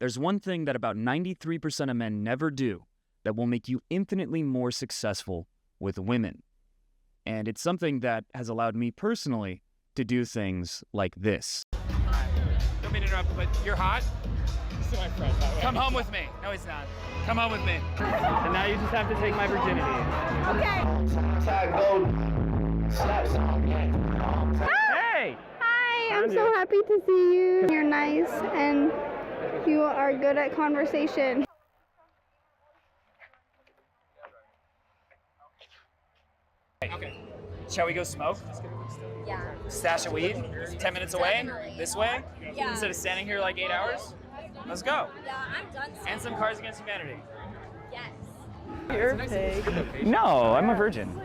There's one thing that about 93% of men never do that will make you infinitely more successful with women. And it's something that has allowed me personally to do things like this. Don't mean to interrupt, but you're hot. This is my friend. Come home with me. No, he's not. Come home with me. And now you just have to take my virginity. Hey! Hi, I'm so happy to see you. You're nice and you are good at conversation. Okay. Shall we go smoke? Yeah. Stash of weed? 10 minutes away? Definitely. This way? Yeah. Instead of standing here like 8 hours? Let's go. Yeah, I'm done. And some Cards Against Humanity. Yes. You're a pig. No, I'm a virgin.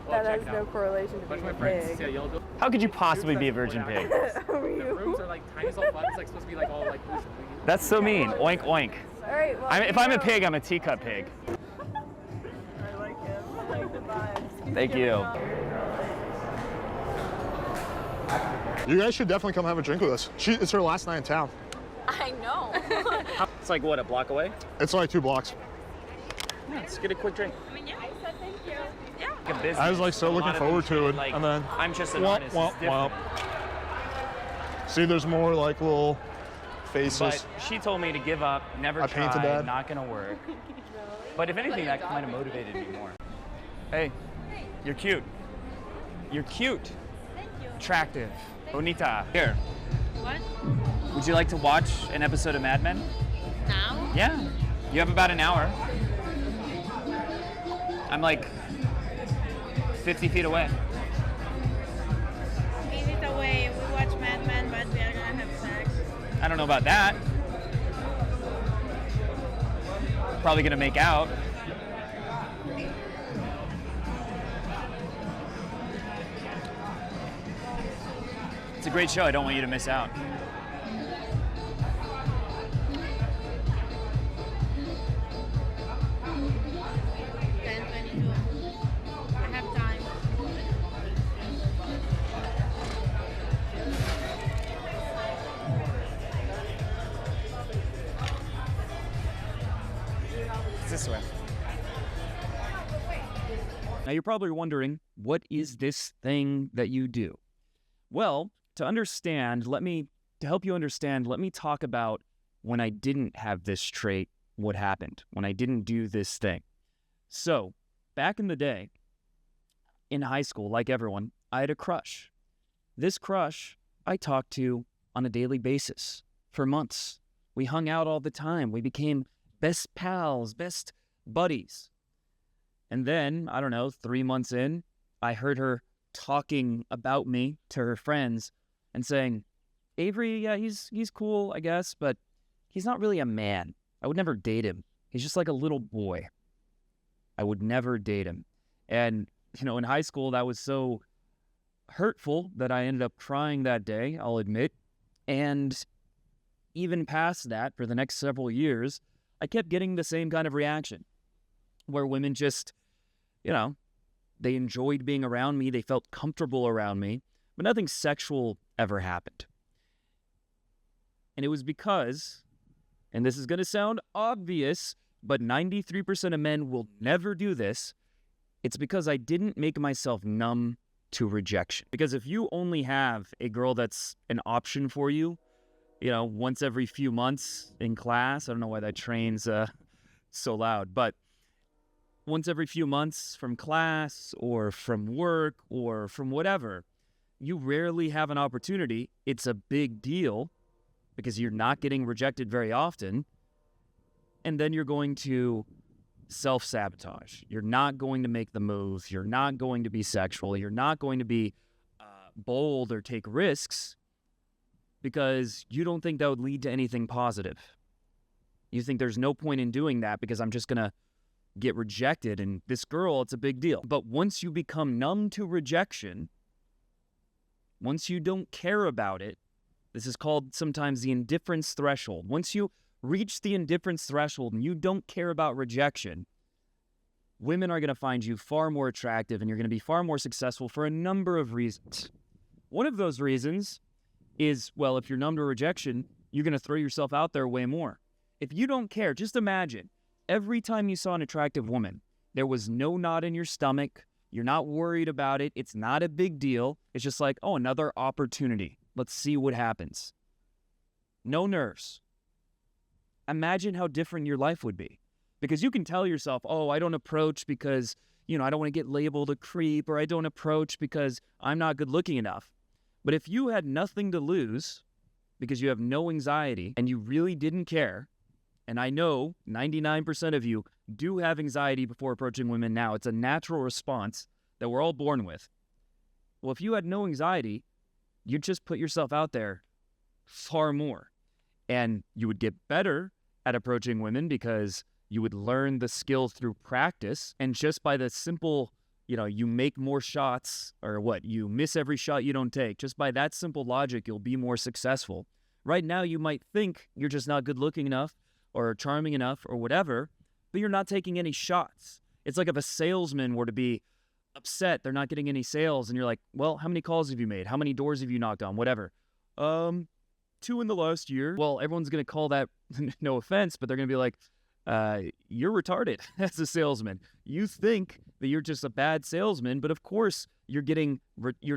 That has no correlation to being a pig. How could you possibly be a virgin pig? The rooms are like tiny, so fun. It's like supposed to be like all like loose. That's so mean. Oink, oink. All right, well, If I'm a pig, I'm a teacup pig. I like him. I like the vibes. Thank you. You guys should definitely come have a drink with us. It's her last night in town. I know. It's like, what, a block away? It's like 2 blocks. Yeah, let's get a quick drink. I mean, yeah, I said thank you. Yeah. Like a business. I was like so A lot looking of forward them to it, like, and then I'm just an womp, artist. womp, It's different. womp. See, there's more like little faces. But she told me to give up, never I try, painted that. not gonna work. But if anything, that kind of motivated me more. Hey, you're cute. You're cute. Thank you. Attractive. Bonita. Here. What? Would you like to watch an episode of Mad Men? Now? Yeah. You have about an hour. I'm like 50 feet away. Is it away? We watch Mad Men, but we are gonna have sex. I don't know about that. Probably gonna make out. It's a great show. I don't want you to miss out. 10:22. I have time. It's this way. Now you're probably wondering, what is this thing that you do? Well, to help you understand, let me talk about when I didn't have this trait, what happened, when I didn't do this thing. So, back in the day, in high school, like everyone, I had a crush. This crush I talked to on a daily basis for months. We hung out all the time. We became best pals, best buddies. And then, I don't know, 3 months in, I heard her talking about me to her friends and saying, Avery, yeah, he's cool, I guess, but he's not really a man. I would never date him. He's just like a little boy. I would never date him. And, in high school, that was so hurtful that I ended up crying that day, I'll admit. And even past that, for the next several years, I kept getting the same kind of reaction where women just, they enjoyed being around me. They felt comfortable around me, but nothing sexual ever happened. And it was because, and this is going to sound obvious, but 93% of men will never do this. It's because I didn't make myself numb to rejection. Because if you only have a girl that's an option for you, once every few months in class, I don't know why that train's so loud, but once every few months from class or from work or from whatever, you rarely have an opportunity. It's a big deal because you're not getting rejected very often. And then you're going to self-sabotage. You're not going to make the move. You're not going to be sexual. You're not going to be bold or take risks because you don't think that would lead to anything positive. You think there's no point in doing that because I'm just going to get rejected, and this girl, it's a big deal. But once you become numb to rejection, once you don't care about it, this is called sometimes the indifference threshold. Once you reach the indifference threshold and you don't care about rejection, women are going to find you far more attractive and you're going to be far more successful for a number of reasons. One of those reasons is, well, if you're numb to rejection, you're going to throw yourself out there way more. If you don't care, just imagine every time you saw an attractive woman, there was no knot in your stomach. You're not worried about it. It's not a big deal. It's just like, oh, another opportunity. Let's see what happens. No nerves. Imagine how different your life would be. Because you can tell yourself, oh, I don't approach because, I don't want to get labeled a creep, or I don't approach because I'm not good looking enough. But if you had nothing to lose because you have no anxiety and you really didn't care, and I know 99% of you do have anxiety before approaching women now. It's a natural response that we're all born with. Well, if you had no anxiety, you'd just put yourself out there far more. And you would get better at approaching women because you would learn the skill through practice. And just by the simple, you make more shots, or you miss every shot you don't take. Just by that simple logic, you'll be more successful. Right now, you might think you're just not good looking enough or charming enough or whatever, but you're not taking any shots. It's like if a salesman were to be upset they're not getting any sales, and you're like, well, how many calls have you made? How many doors have you knocked on? Whatever. 2 in the last year. Well, everyone's going to call that, no offense, but they're going to be like, you're retarded as a salesman. You think that you're just a bad salesman, but of course you're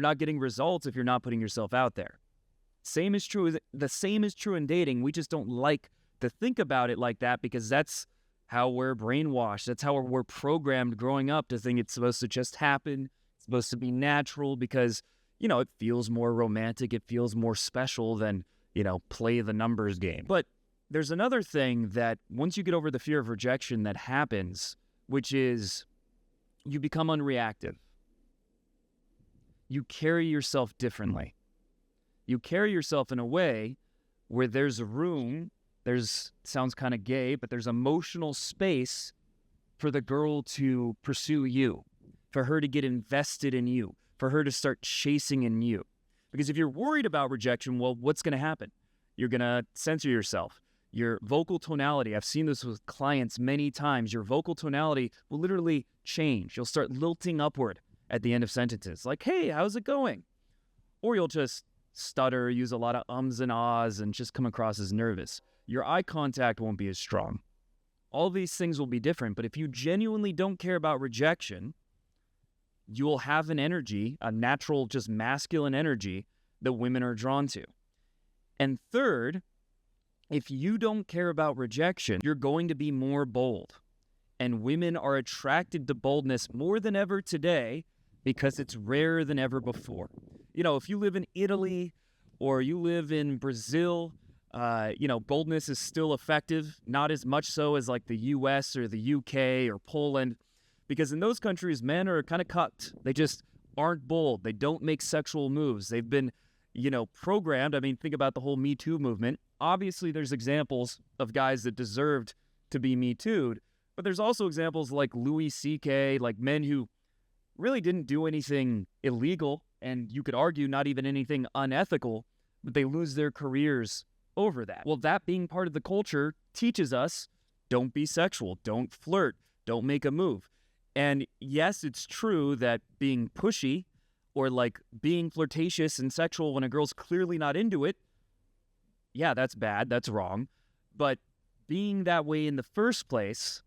not getting results if you're not putting yourself out there. The same is true in dating. We just don't like to think about it like that because that's how we're brainwashed. That's how we're programmed growing up to think it's supposed to just happen. It's supposed to be natural because, it feels more romantic. It feels more special than, play the numbers game. But there's another thing that once you get over the fear of rejection that happens, which is you become unreactive. You carry yourself differently. You carry yourself in a way where there's room, sounds kind of gay, but there's emotional space for the girl to pursue you, for her to get invested in you, for her to start chasing in you. Because if you're worried about rejection, well, what's going to happen? You're going to censor yourself. Your vocal tonality, I've seen this with clients many times, your vocal tonality will literally change. You'll start lilting upward at the end of sentences, like, hey, how's it going? Or you'll just stutter, use a lot of ums and ahs, and just come across as nervous. Your eye contact won't be as strong. All these things will be different, but if you genuinely don't care about rejection, you will have an energy, a natural, just masculine energy that women are drawn to. And third, if you don't care about rejection, you're going to be more bold. And women are attracted to boldness more than ever today because it's rarer than ever before. If you live in Italy or you live in Brazil, boldness is still effective, not as much so as like the US or the UK or Poland, because in those countries, men are kind of cucked. They just aren't bold. They don't make sexual moves. They've been, programmed. I mean, think about the whole Me Too movement. Obviously, there's examples of guys that deserved to be Me Too'd, but there's also examples like Louis C.K., like men who really didn't do anything illegal, and you could argue not even anything unethical, but they lose their careers over that. Well, that being part of the culture teaches us, don't be sexual, don't flirt, don't make a move. And yes, it's true that being pushy or like being flirtatious and sexual when a girl's clearly not into it, yeah, that's bad, that's wrong. But being that way in the first place,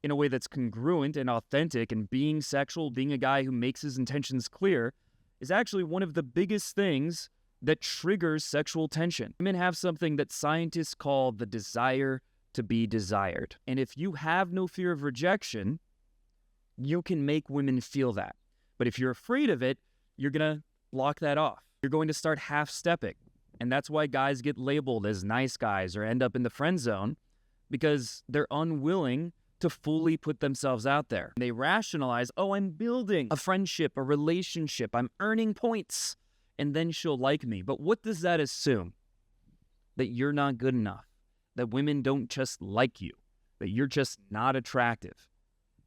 in a way that's congruent and authentic, and being sexual, being a guy who makes his intentions clear, is actually one of the biggest things that triggers sexual tension. Women have something that scientists call the desire to be desired. And if you have no fear of rejection, you can make women feel that. But if you're afraid of it, you're going to block that off. You're going to start half-stepping. And that's why guys get labeled as nice guys or end up in the friend zone, because they're unwilling to fully put themselves out there. They rationalize, oh, I'm building a friendship, a relationship, I'm earning points, and then she'll like me. But what does that assume? That you're not good enough, that women don't just like you, that you're just not attractive,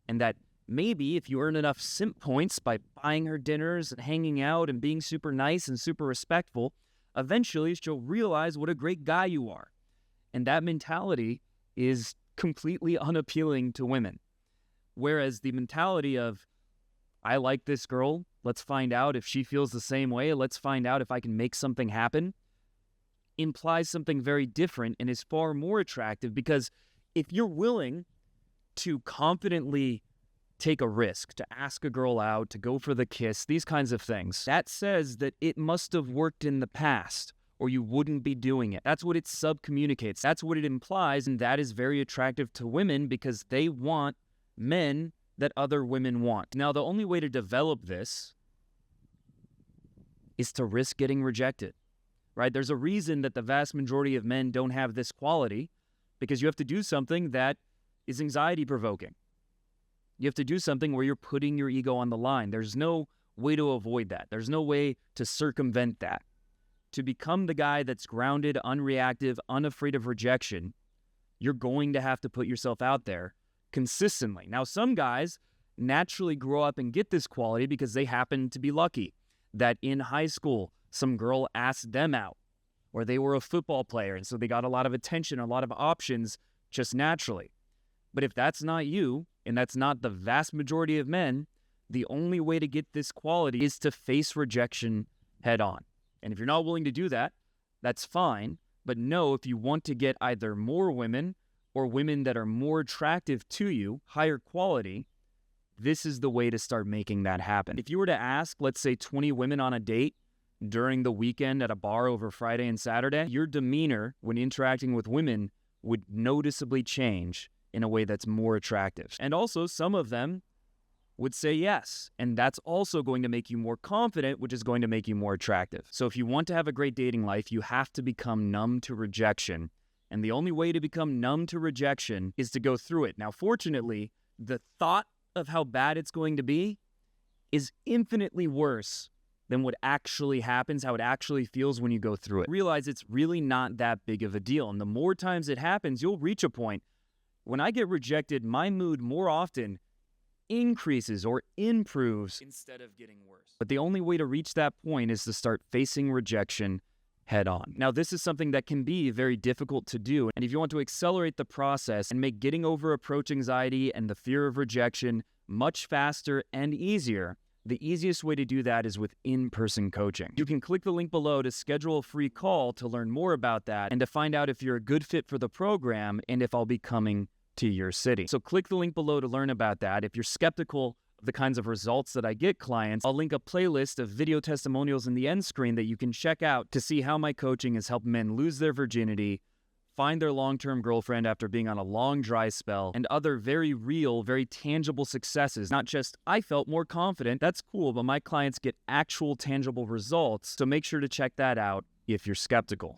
and that maybe if you earn enough simp points by buying her dinners and hanging out and being super nice and super respectful, eventually she'll realize what a great guy you are. And that mentality is completely unappealing to women. Whereas the mentality of, I like this girl, let's find out if she feels the same way, let's find out if I can make something happen, implies something very different and is far more attractive, because if you're willing to confidently take a risk, to ask a girl out, to go for the kiss, these kinds of things, that says that it must have worked in the past, or you wouldn't be doing it. That's what it subcommunicates. That's what it implies, and that is very attractive to women because they want men that other women want. Now, the only way to develop this is to risk getting rejected, right? There's a reason that the vast majority of men don't have this quality, because you have to do something that is anxiety-provoking. You have to do something where you're putting your ego on the line. There's no way to avoid that. There's no way to circumvent that. To become the guy that's grounded, unreactive, unafraid of rejection, you're going to have to put yourself out there consistently. Now, some guys naturally grow up and get this quality because they happen to be lucky that in high school, some girl asked them out, or they were a football player, and so they got a lot of attention, a lot of options just naturally. But if that's not you, and that's not the vast majority of men, the only way to get this quality is to face rejection head on. And if you're not willing to do that, that's fine. But know, if you want to get either more women or women that are more attractive to you, higher quality, this is the way to start making that happen. If you were to ask, let's say, 20 women on a date during the weekend at a bar over Friday and Saturday, your demeanor when interacting with women would noticeably change in a way that's more attractive. And also, some of them would say yes. And that's also going to make you more confident, which is going to make you more attractive. So if you want to have a great dating life, you have to become numb to rejection. And the only way to become numb to rejection is to go through it. Now, fortunately, the thought of how bad it's going to be is infinitely worse than what actually happens, how it actually feels when you go through it. Realize it's really not that big of a deal. And the more times it happens, you'll reach a point. When I get rejected, my mood more often increases or improves instead of getting worse. But the only way to reach that point is to start facing rejection head on. Now, this is something that can be very difficult to do. And if you want to accelerate the process and make getting over approach anxiety and the fear of rejection much faster and easier, the easiest way to do that is with in-person coaching. You can click the link below to schedule a free call to learn more about that and to find out if you're a good fit for the program and if I'll be coming to your city. So click the link below to learn about that. If you're skeptical of the kinds of results that I get clients, I'll link a playlist of video testimonials in the end screen that you can check out to see how my coaching has helped men lose their virginity, find their long-term girlfriend after being on a long dry spell, and other very real, very tangible successes. Not just, I felt more confident, that's cool, but my clients get actual tangible results. So make sure to check that out if you're skeptical.